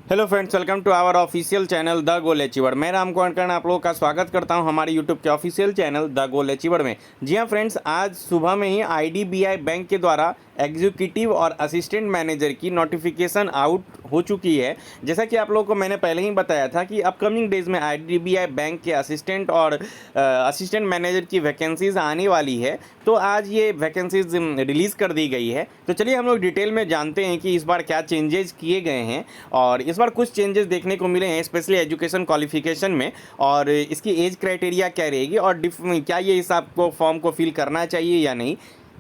Hello friends, welcome to our official channel the goal achiever. मैं राम कुमार कर्ण आप लोगों का स्वागत करता हूं हमारे यूट्यूब के official channel the goal achiever में। जी हां फ्रेंड्स, आज सुबह में ही आईडीबीआई बैंक के द्वारा एग्जीक्यूटिव और असिस्टेंट मैनेजर की नोटिफिकेशन आउट हो चुकी है। जैसा कि आप लोगों को मैंने पहले ही बताया था कि अपकमिंग डेज में आईडीबीआई बैंक के असिस्टेंट और असिस्टेंट मैनेजर की वैकेंसीज आने वाली है। तो आज ये वैकेंसीज रिलीज़ कर दी गई है। तो चलिए हम लोग डिटेल में जानते हैं कि इस बार क्या चेंजेस किए गए हैं। और इस बार कुछ चेंजेस देखने को मिले हैं, स्पेशली एजुकेशन क्वालिफिकेशन में। और इसकी एज क्राइटेरिया क्या रहेगी और क्या ये इस आपको फॉर्म को फिल करना चाहिए या नहीं,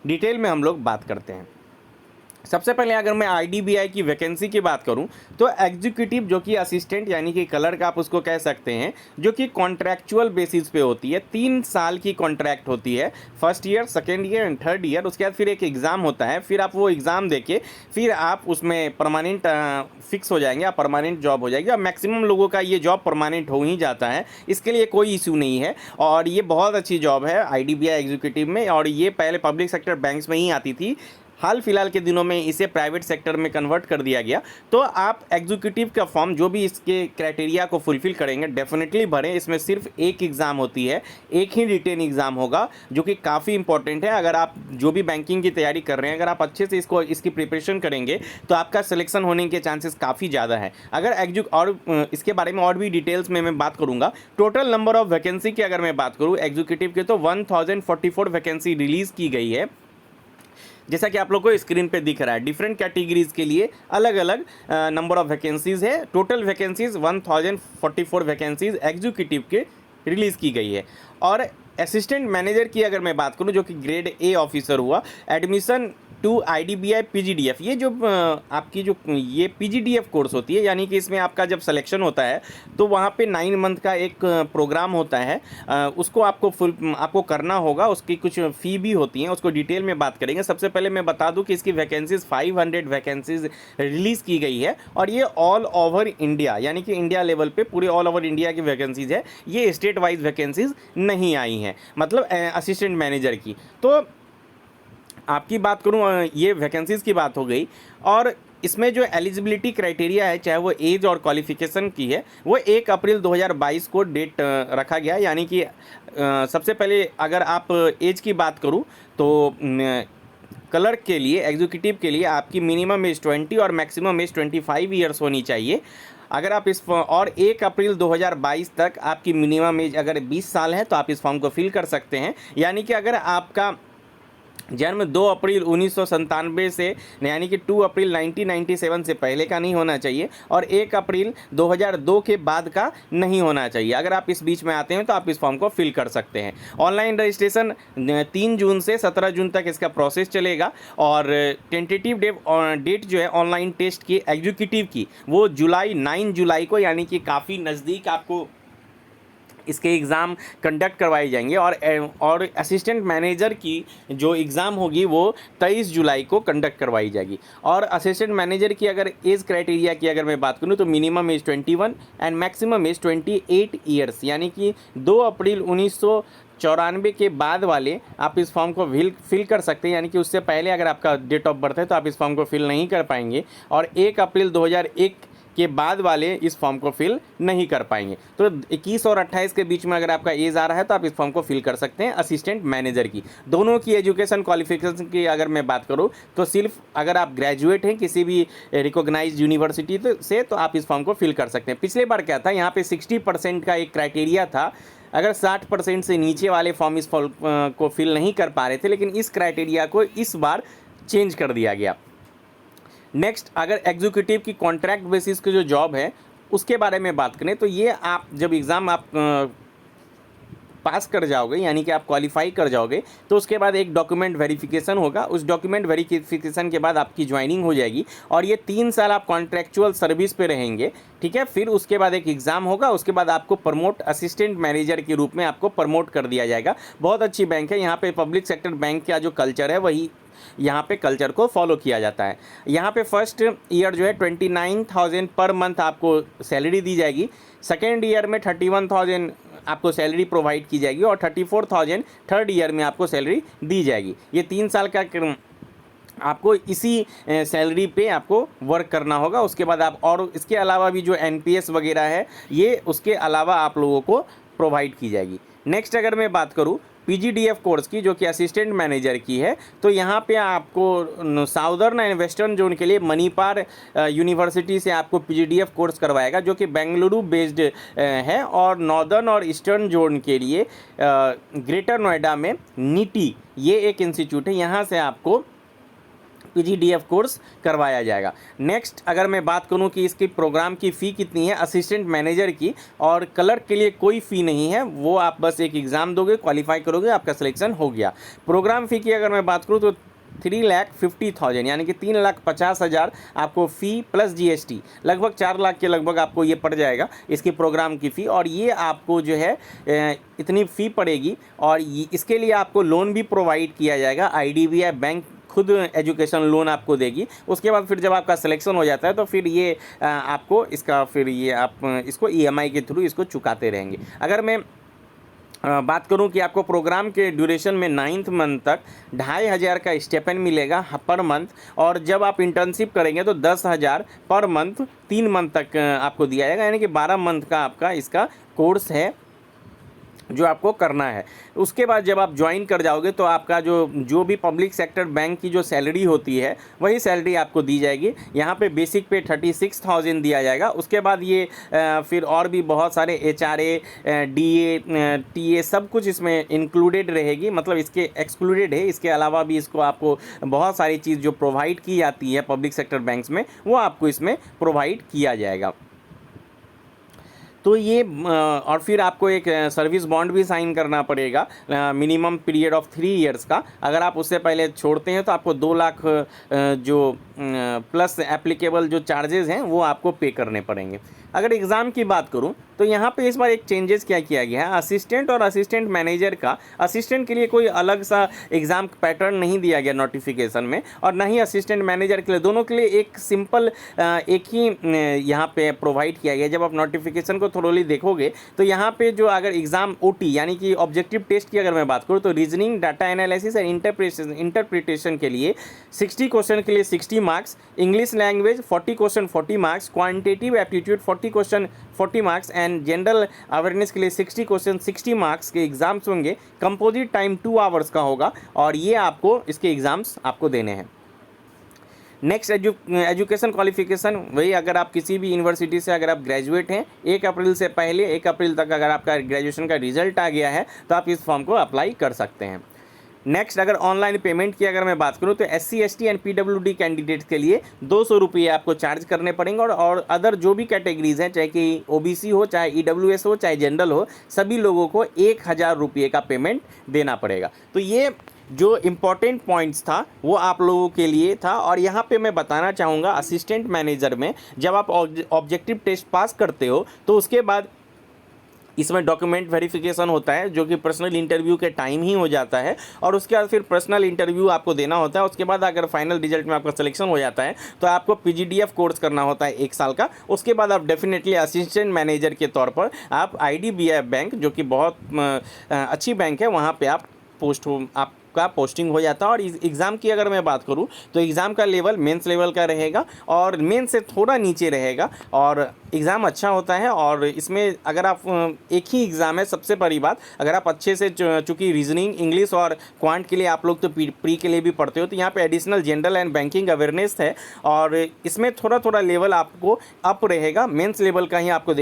डिटेल में हम लोग बात करते हैं। सबसे पहले अगर मैं आईडीबीआई की वैकेंसी की बात करूं तो एग्जीक्यूटिव जो कि असिस्टेंट यानी कि क्लर्क आप उसको कह सकते हैं, जो कि कॉन्ट्रैक्चुअल बेसिस पे होती है। 3 साल की कॉन्ट्रैक्ट होती है, first year, second year and third year. उसके बाद फिर एक एग्ज़ाम होता है, फिर आप वो एग्ज़ाम देके फिर आप उसमें परमानेंट फिक्स हो जाएंगे, आप परमानेंट जॉब हो जाएगी। और मैक्सिमम लोगों का ये जॉब परमानेंट हो ही जाता है, इसके लिए कोई इशू नहीं है। और ये बहुत अच्छी जॉब है आईडीबीआई एग्जीक्यूटिव में। और ये पहले पब्लिक सेक्टर बैंक्स में ही आती थी, हाल फिलहाल के दिनों में इसे प्राइवेट सेक्टर में कन्वर्ट कर दिया गया। तो आप एग्जीक्यूटिव का फॉर्म जो भी इसके क्राइटेरिया को फुलफिल करेंगे डेफिनेटली भरें। इसमें सिर्फ एक एग्ज़ाम होती है, एक ही रिटेन एग्ज़ाम होगा, जो कि काफ़ी इंपॉर्टेंट है। अगर आप जो भी बैंकिंग की तैयारी कर रहे हैं, अगर आप अच्छे से इसकी प्रिपरेशन करेंगे तो आपका सिलेक्शन होने के चांसेस काफ़ी ज़्यादा है। अगर और इसके बारे में और भी डिटेल्स में मैं बात करूँगा। टोटल नंबर ऑफ वैकेंसी की अगर मैं बात करूँ एग्जीक्यूटिव के, तो 1044 वैकेंसी रिलीज़ की गई है। जैसा कि आप लोग को स्क्रीन पे दिख रहा है, डिफरेंट कैटेगरीज के लिए अलग अलग नंबर ऑफ वैकेंसीज़ है। टोटल वैकेंसीज 1044 वैकेंसीज एग्जीक्यूटिव के रिलीज़ की गई है। और असिस्टेंट मैनेजर की अगर मैं बात करूं, जो कि ग्रेड ए ऑफिसर हुआ, एडमिशन टू आईडीबीआई पीजीडीएफ, ये जो आपकी जो ये पीजीडीएफ कोर्स होती है, यानी कि इसमें आपका जब सिलेक्शन होता है तो वहाँ पे 9 मंथ का एक प्रोग्राम होता है, उसको आपको करना होगा। उसकी कुछ फ़ी भी होती हैं, उसको डिटेल में बात करेंगे। सबसे पहले मैं बता दूं कि इसकी वैकेंसीज़ 500 वैकेंसीज़ रिलीज़ की गई है। और ये ऑल ओवर इंडिया, यानी कि इंडिया लेवल पे पूरे ऑल ओवर इंडिया की वैकेंसीज़ है, ये स्टेट वाइज वैकेंसीज़ नहीं आई हैं, मतलब असिस्टेंट मैनेजर की। तो आपकी बात करूं, ये वैकेंसीज़ की बात हो गई। और इसमें जो एलिजिबिलिटी क्राइटेरिया है, चाहे वो एज और क्वालिफिकेशन की है, वो 1 अप्रैल 2022 को डेट रखा गया। यानी कि सबसे पहले अगर आप एज की बात करूं तो क्लर्क के लिए, एग्जीक्यूटिव के लिए आपकी मिनिमम एज 20 और मैक्सिमम एज 25 ईयर्स होनी चाहिए। अगर आप और 1 अप्रैल 2022 तक आपकी मिनिमम एज अगर 20 साल है तो आप इस फॉर्म को फिल कर सकते हैं। यानी कि अगर आपका जन्म 2 अप्रैल 1997 से, यानी कि 2 अप्रैल 1997 से पहले का नहीं होना चाहिए और 1 अप्रैल 2002 के बाद का नहीं होना चाहिए। अगर आप इस बीच में आते हैं तो आप इस फॉर्म को फिल कर सकते हैं। ऑनलाइन रजिस्ट्रेशन 3 जून से 17 जून तक इसका प्रोसेस चलेगा। और टेंटेटिव डेट जो है ऑनलाइन टेस्ट की एग्जीक्यूटिव की, वो 9 जुलाई को, यानी कि काफ़ी नज़दीक आपको इसके एग्ज़ाम कंडक्ट करवाए जाएंगे। और असिस्टेंट मैनेजर की जो एग्ज़ाम होगी वो 23 जुलाई को कंडक्ट करवाई जाएगी। और असिस्टेंट मैनेजर की अगर एज क्राइटेरिया की अगर मैं बात करूं तो minimum age 21 and maximum age 28 years, यानी कि 2 अप्रैल 1994 के बाद वाले आप इस फॉर्म को फिल कर सकते हैं। यानी कि उससे पहले अगर आपका डेट ऑफ बर्थ है तो आप इस फॉर्म को फिल नहीं कर पाएंगे। और 1 अप्रैल 2001 के बाद वाले इस फॉर्म को फिल नहीं कर पाएंगे। तो 21 और 28 के बीच में अगर आपका एज आ रहा है तो आप इस फॉर्म को फिल कर सकते हैं असिस्टेंट मैनेजर की। दोनों की एजुकेशन क्वालिफिकेशन की अगर मैं बात करूं तो सिर्फ अगर आप ग्रेजुएट हैं किसी भी रिकॉग्नाइज्ड यूनिवर्सिटी से तो आप इस फॉर्म को फिल कर सकते हैं। पिछले बार क्या था, यहाँ पे 60% का एक क्राइटेरिया था। अगर 60% से नीचे वाले फॉर्म इस फॉर्म को फिल नहीं कर पा रहे थे, लेकिन इस क्राइटेरिया को इस बार चेंज कर दिया गया। नेक्स्ट, अगर एग्जीक्यूटिव की कॉन्ट्रैक्ट बेसिस की जो जॉब है उसके बारे में बात करें तो ये आप जब एग्ज़ाम आप पास कर जाओगे, यानी कि आप क्वालिफाई कर जाओगे, तो उसके बाद एक डॉक्यूमेंट वेरिफिकेशन होगा। उस डॉक्यूमेंट वेरिफिकेशन के बाद आपकी ज्वाइनिंग हो जाएगी। और ये 3 साल आप कॉन्ट्रैक्चुअल सर्विस पे रहेंगे, ठीक है। फिर उसके बाद एक एग्ज़ाम होगा, उसके बाद आपको प्रमोट असिस्टेंट मैनेजर के रूप में आपको प्रमोट कर दिया जाएगा। बहुत अच्छी बैंक है। यहाँ पे पब्लिक सेक्टर बैंक का जो कल्चर है वही यहाँ पे कल्चर को फॉलो किया जाता है। यहाँ पे फर्स्ट ईयर जो है 29,000 पर मंथ आपको सैलरी दी जाएगी। सेकेंड ईयर में 31,000 आपको सैलरी प्रोवाइड की जाएगी और 34,000 थर्ड ईयर में आपको सैलरी दी जाएगी। ये 3 साल का आपको इसी सैलरी पे आपको वर्क करना होगा। उसके बाद आप और इसके अलावा भी जो एनपीएस वगैरह है ये उसके अलावा आप लोगों को प्रोवाइड की जाएगी। नेक्स्ट अगर मैं बात करूँ पीजीडीएफ कोर्स की, जो कि असिस्टेंट मैनेजर की है, तो यहाँ पे आपको साउदर्न एंड वेस्टर्न जोन के लिए मणिपाल यूनिवर्सिटी से आपको पीजीडीएफ कोर्स करवाएगा, जो कि बेंगलुरु बेस्ड है। और नॉर्दर्न और ईस्टर्न जोन के लिए ग्रेटर नोएडा में नीटी ये एक इंस्टीट्यूट है, यहाँ से आपको पीजीडीएफ कोर्स करवाया जाएगा। नेक्स्ट अगर मैं बात करूं कि इसकी प्रोग्राम की फ़ी कितनी है असिस्टेंट मैनेजर की, और क्लर्क के लिए कोई फ़ी नहीं है, वो आप बस एक एग्ज़ाम दोगे, क्वालिफाई करोगे, आपका सिलेक्शन हो गया। प्रोग्राम फ़ी की अगर मैं बात करूं तो 3,50,000 यानी कि 3,50,000 आपको फ़ी प्लस जीएसटी लगभग 4 लाख के लगभग आपको ये पड़ जाएगा इसकी प्रोग्राम की फ़ी। और ये आपको जो है इतनी फ़ी पड़ेगी, और इसके लिए आपको लोन भी प्रोवाइड किया जाएगा। आईडीबीआई बैंक खुद एजुकेशन लोन आपको देगी। उसके बाद फिर जब आपका सिलेक्शन हो जाता है तो फिर ये आपको इसका फिर ये आप इसको ईएमआई के थ्रू इसको चुकाते रहेंगे। अगर मैं बात करूं कि आपको प्रोग्राम के ड्यूरेशन में 9th मंथ तक 2,500 का स्टेपन मिलेगा पर मंथ, और जब आप इंटर्नशिप करेंगे तो 10,000 पर मंथ 3 मंथ तक आपको दिया जाएगा, यानी कि 12 मंथ का आपका इसका कोर्स है जो आपको करना है। उसके बाद जब आप ज्वाइन कर जाओगे तो आपका जो भी पब्लिक सेक्टर बैंक की जो सैलरी होती है वही सैलरी आपको दी जाएगी। यहाँ पे बेसिक पे 36,000 दिया जाएगा। उसके बाद ये फिर और भी बहुत सारे एचआरए, डीए, टीए सब कुछ इसमें इंक्लूडेड रहेगी, मतलब इसके एक्सक्लूडेड है। इसके अलावा भी इसको आपको बहुत सारी चीज़ जो प्रोवाइड की जाती है पब्लिक सेक्टर बैंक्स में वो आपको इसमें प्रोवाइड किया जाएगा। तो ये और फिर आपको एक सर्विस बॉन्ड भी साइन करना पड़ेगा मिनिमम पीरियड ऑफ 3 इयर्स का। अगर आप उससे पहले छोड़ते हैं तो आपको 2 लाख जो प्लस एप्लीकेबल जो चार्जेस हैं वो आपको पे करने पड़ेंगे। अगर एग्ज़ाम की बात करूं तो यहाँ पे इस बार एक चेंजेस क्या किया गया है, असिस्टेंट और असिस्टेंट मैनेजर का, असिस्टेंट के लिए कोई अलग सा एग्ज़ाम पैटर्न नहीं दिया गया नोटिफिकेशन में, और ना ही असिस्टेंट मैनेजर के लिए, दोनों के लिए एक सिंपल एक ही यहाँ पे प्रोवाइड किया गया। जब आप नोटिफिकेशन को थोड़ी देखोगे तो यहाँ पे जो अगर एग्ज़ाम ओटी यानी कि ऑब्जेक्टिव टेस्ट की अगर मैं बात करूँ तो रीजनिंग, डाटा एनालिसिस और इंटरप्रिटेशन के लिए 60 क्वेश्चन के लिए 60 marks, English language 40 question 40 marks, quantitative aptitude 40 question 40 marks and general awareness के लिए 60 क्वेश्चन 60 मार्क्स के एग्जाम्स होंगे। कंपोजिट टाइम 2 आवर्स का होगा, और ये आपको इसके एग्ज़ाम्स आपको देने हैं। नेक्स्ट एजुकेशन क्वालिफिकेशन, वही अगर आप किसी भी यूनिवर्सिटी से अगर आप ग्रेजुएट हैं 1 अप्रैल से पहले 1 अप्रैल तक अगर आपका ग्रेजुएशन का रिजल्ट आ गया है तो आप इस फॉर्म को अप्लाई कर सकते हैं। नेक्स्ट अगर ऑनलाइन पेमेंट की अगर मैं बात करूं तो SC ST and PWD candidates के लिए 200 रुपये आपको चार्ज करने पड़ेंगे, और अदर जो भी कैटेगरीज हैं, चाहे कि OBC हो, चाहे EWS हो, चाहे जनरल हो, सभी लोगों को 1,000 रुपये का पेमेंट देना पड़ेगा। तो ये जो इम्पॉर्टेंट पॉइंट्स था वो आप लोगों के लिए था। और यहाँ पे मैं बताना चाहूँगा असिस्टेंट मैनेजर में जब आप ऑब्जेक्टिव टेस्ट पास करते हो तो उसके बाद इसमें डॉक्यूमेंट वेरिफिकेशन होता है, जो कि पर्सनल इंटरव्यू के टाइम ही हो जाता है, और उसके बाद फिर पर्सनल इंटरव्यू आपको देना होता है। उसके बाद अगर फाइनल रिजल्ट में आपका सिलेक्शन हो जाता है तो आपको पीजीडीएफ कोर्स करना होता है 1 साल का। उसके बाद आप डेफिनेटली असिस्टेंट मैनेजर के तौर पर आप आईडीबीआई बैंक, जो कि बहुत अच्छी बैंक है, वहाँ पर आप आपका पोस्टिंग हो जाता है। और एग्ज़ाम की अगर मैं बात करूं तो एग्ज़ाम का लेवल मेंस लेवल का रहेगा, और मेंस से थोड़ा नीचे रहेगा, और एग्ज़ाम अच्छा होता है। और इसमें अगर आप एक ही एग्ज़ाम है, सबसे बड़ी बात, अगर आप अच्छे से चूँकि रीजनिंग, इंग्लिश और क्वांट के लिए आप लोग तो प्री के लिए भी पढ़ते हो, तो यहाँ पे additional general and banking awareness है, और इसमें थोड़ा थोड़ा लेवल आपको अप रहेगा। मेंस लेवल का ही आपको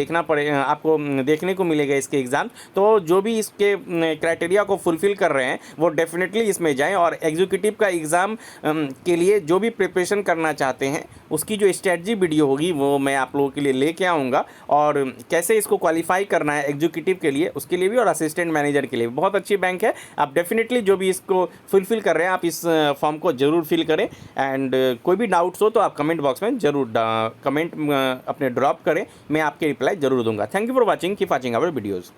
आपको देखने को मिलेगा इसके एग्ज़ाम। तो जो भी इसके क्राइटेरिया को फुलफ़िल कर रहे हैं वो डेफिनेटली इसमें जाएं, और एग्जीक्यूटिव का एग्ज़ाम के लिए जो भी प्रिपरेशन करना चाहते हैं उसकी जो स्ट्रेटजी वीडियो होगी वो मैं आप लोगों के लिए लेके आऊँगा, और कैसे इसको क्वालिफाई करना है एग्जीक्यूटिव के लिए, उसके लिए भी, और असिस्टेंट मैनेजर के लिए। बहुत अच्छी बैंक है। आप डेफिनेटली जो भी इसको फुलफ़िल कर रहे हैं आप इस फॉर्म को ज़रूर फिल करें। एंड कोई भी डाउट्स हो तो आप कमेंट बॉक्स में ज़रूर कमेंट अपने ड्रॉप करें, मैं आपके रिप्लाई ज़रूर दूंगा। Thank you for watching, keep watching our videos.